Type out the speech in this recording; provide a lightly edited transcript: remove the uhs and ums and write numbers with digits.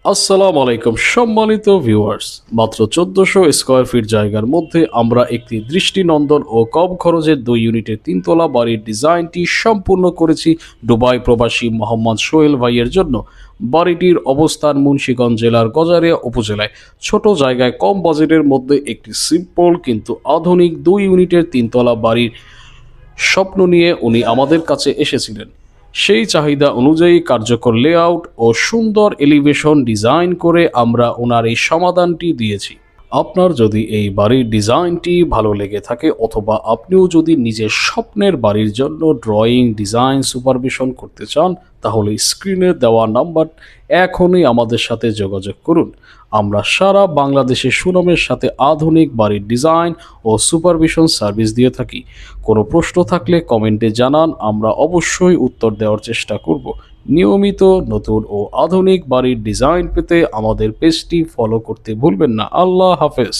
আসসালামু আলাইকুম সম্মানিত ভিউয়ার্স। মাত্র ১৪০০ স্কয়ার ফিট জায়গার মধ্যে আমরা একটি দৃষ্টিনন্দন ও কম খরচের ২ ইউনিটের ৩ তলা বাড়ির ডিজাইনটি সম্পূর্ণ করেছি দুবাই প্রবাসী মোহাম্মদ সোহেল ভাইয়ের জন্য। বাড়িটির অবস্থান মুন্সিগঞ্জ জেলার গজারিয়া উপজেলায়। ছোট জায়গায় কম বাজেটের মধ্যে একটি সিম্পল কিন্তু আধুনিক ২ ইউনিটের ৩ তলা বাড়ির স্বপ্ন নিয়ে উনি আমাদের কাছে এসেছিলেন। সেই চাহিদা অনুযায়ী কার্যকর লেআউট ও সুন্দর এলিভেশন ডিজাইন করে আমরা ওনার এই সমাধানটি দিয়েছি। আপনার যদি এই বাড়ির ডিজাইনটি ভালো লেগে থাকে অথবা আপনিও যদি নিজের স্বপ্নের বাড়ির জন্য ড্রয়িং ডিজাইন সুপারভিশন করতে চান, তাহলে স্ক্রিনে দেওয়া নাম্বার এখনই আমাদের সাথে যোগাযোগ করুন। আমরা সারা বাংলাদেশে সুনামের সাথে আধুনিক বাড়ির ডিজাইন ও সুপারভিশন সার্ভিস দিয়ে থাকি। কোনো প্রশ্ন থাকলে কমেন্টে জানান, আমরা অবশ্যই উত্তর দেওয়ার চেষ্টা করব। নিয়মিত নতুন ও আধুনিক বাড়ির ডিজাইন পেতে আমাদের পেজটি ফলো করতে ভুলবেন না। আল্লাহ হাফেজ।